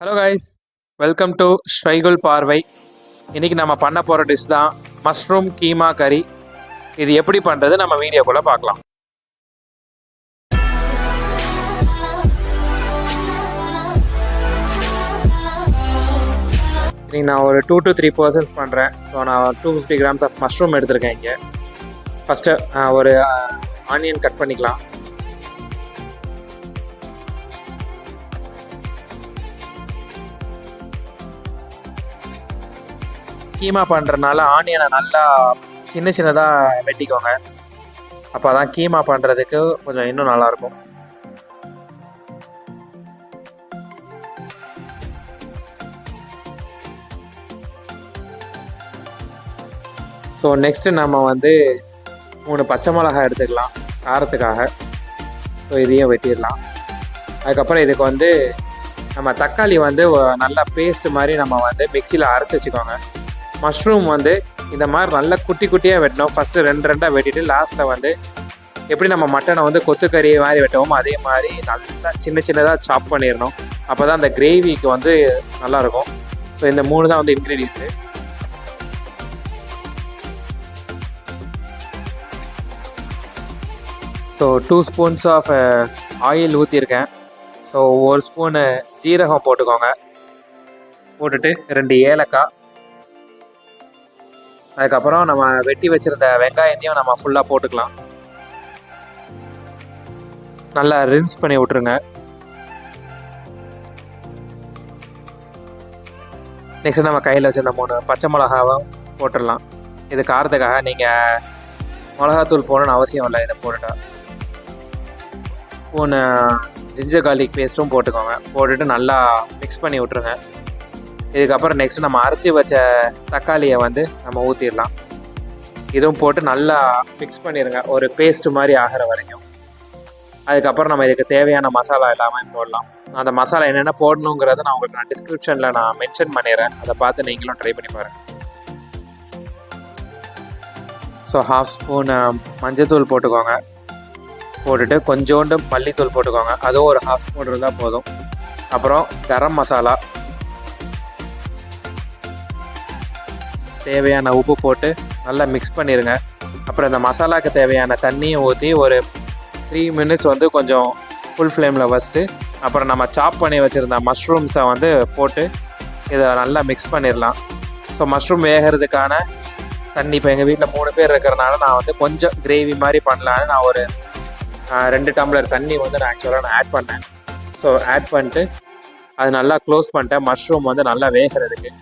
Hello guys, welcome to ஸ்ட்ரைகுல் பார்வை. இன்றைக்கி நம்ம பண்ண போகிற டிஷ் தான் மஷ்ரூம் கீமா கறி. இது எப்படி பண்ணுறது நம்ம வீடியோக்குள்ளே பார்க்கலாம். இன்றைக்கி நான் ஒரு 2 to 3 பர்சன்ஸ் பண்ணுறேன். ஸோ நான் 250 grams ஆஃப் மஷ்ரூம் எடுத்திருக்கேன். இங்கே ஃபஸ்ட்டு ஒரு ஆனியன் கட் பண்ணிக்கலாம். கீமா பண்ணுறதுனால ஆனியனை நல்லா சின்ன சின்னதாக வெட்டிக்கோங்க. அப்போ தான் கீமா பண்ணுறதுக்கு கொஞ்சம் இன்னும் நல்லாயிருக்கும். ஸோ நெக்ஸ்ட்டு நம்ம 3 பச்சை மிளகாய் எடுத்துக்கலாம் காரத்துக்காக. ஸோ இதையும் வெட்டிடலாம். அதுக்கப்புறம் இதுக்கு நம்ம தக்காளி நல்லா பேஸ்ட் மாதிரி நம்ம மிக்சியில் அரைச்சி வச்சுக்கோங்க. மஷ்ரூம் இந்த மாதிரி நல்லா குட்டி குட்டியாக வெட்டணும். ஃபஸ்ட்டு 2 வெட்டிட்டு லாஸ்ட்டில் எப்படி நம்ம மட்டனை கொத்துக்கறி மாதிரி வெட்டவும் அதே மாதிரி நல்லா சின்ன சின்னதாக சாப் பண்ணிடணும். அப்போ தான் அந்த கிரேவிக்கு நல்லாயிருக்கும். ஸோ இந்த 3 தான் ingredients. So 2 spoons of oil ஊற்றிருக்கேன். ஸோ 1 ஸ்பூனு ஜீரகம் போட்டுக்கோங்க. போட்டுட்டு 2 ஏலக்காய். அதுக்கப்புறம் நம்ம வெட்டி வச்சுருந்த வெங்காயத்தையும் நம்ம ஃபுல்லாக போட்டுக்கலாம். நல்லா ரின்ஸ் பண்ணி விட்ருங்க. நெக்ஸ்ட் நம்ம கையில் வச்சுருந்த 3 பச்சை மிளகாவை போட்டுடலாம். இது காரத்துக்காக நீங்கள் மிளகாத்தூள் போடணும்னு அவசியம் இல்லை. இதை போட்டுட்டா ஸ்பூனு ஜிஞ்சர் கார்லிக் பேஸ்ட்டும் போட்டுக்கோங்க. போட்டுட்டு நல்லா மிக்ஸ் பண்ணி விட்ருங்க. இதுக்கப்புறம் நெக்ஸ்ட் நம்ம அரைச்சி வச்ச தக்காளியை நம்ம ஊற்றிடலாம். இதுவும் போட்டு நல்லா மிக்ஸ் பண்ணிடுங்க ஒரு பேஸ்ட் மாதிரி ஆகிற வரைக்கும். அதுக்கப்புறம் நம்ம இதுக்கு தேவையான மசாலா எல்லாமே போடலாம். அந்த மசாலா என்னென்ன போடணுங்கிறத நான் உங்களுக்கு டிஸ்கிரிப்ஷனில் நான் மென்ஷன் பண்ணிடுறேன். அதை பார்த்து நீங்களும் ட்ரை பண்ணி பாருங்கள். ஸோ 1/2 ஸ்பூன் மஞ்சத்தூள் போட்டுக்கோங்க. போட்டுட்டு கொஞ்சோண்டு மல்லித்தூள் போட்டுக்கோங்க. அதுவும் ஒரு 1/2 ஸ்பூன் இருந்தால் போதும். அப்புறம் கரம் மசாலா, தேவையான உப்பு போட்டு நல்லா மிக்ஸ் பண்ணிடுங்க. அப்புறம் இந்த மசாலாவுக்கு தேவையான தண்ணியும் ஊற்றி ஒரு 3 minutes கொஞ்சம் ஃபுல் ஃப்ளேமில் வச்சுட்டு அப்புறம் நம்ம சாப் பண்ணி வச்சுருந்த மஷ்ரூம்ஸை போட்டு இதை நல்லா மிக்ஸ் பண்ணிடலாம். ஸோ மஷ்ரூம் வேகிறதுக்கான தண்ணி இப்போ எங்கள் வீட்டில் 3 பேர் இருக்கிறனால நான் கொஞ்சம் கிரேவி மாதிரி பண்ணலான்னு நான் ஒரு 2 டம்ளர் தண்ணி நான் ஆக்சுவலாக ஆட் பண்ணேன். ஸோ ஆட் பண்ணிட்டு அது நல்லா க்ளோஸ் பண்ணிட்டேன் மஷ்ரூம் நல்லா வேகிறதுக்கு.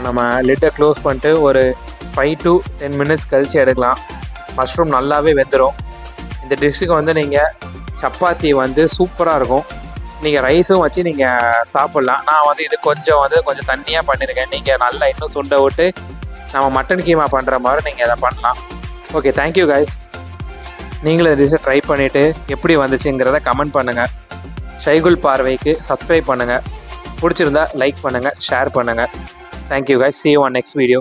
நம்ம லிட்டை க்ளோஸ் பண்ணிட்டு ஒரு 5 to 10 minutes கழித்து எடுக்கலாம். மஷ்ரூம் நல்லாவே வெந்துடும். இந்த டிஷ்ஷுக்கு நீங்கள் சப்பாத்தி சூப்பராக இருக்கும். நீங்கள் ரைஸும் வச்சு நீங்கள் சாப்பிட்லாம். நான் இது கொஞ்சம் தண்ணியாக பண்ணியிருக்கேன். நீங்கள் நல்லா இன்னும் சுண்டை விட்டு நம்ம மட்டன் கீமா பண்ணுற மாதிரி நீங்கள் இதை பண்ணலாம். Okay, thank you guys. நீங்களும் இந்த டிஷ்ஷை ட்ரை பண்ணிவிட்டு எப்படி வந்துச்சுங்கிறத கமெண்ட் பண்ணுங்கள். ஸ்ட்ரைகுல் பார்வைக்கு சப்ஸ்கிரைப் பண்ணுங்கள். பிடிச்சிருந்தா லைக் பண்ணுங்கள், ஷேர் பண்ணுங்கள். Thank you guys. See you on next video.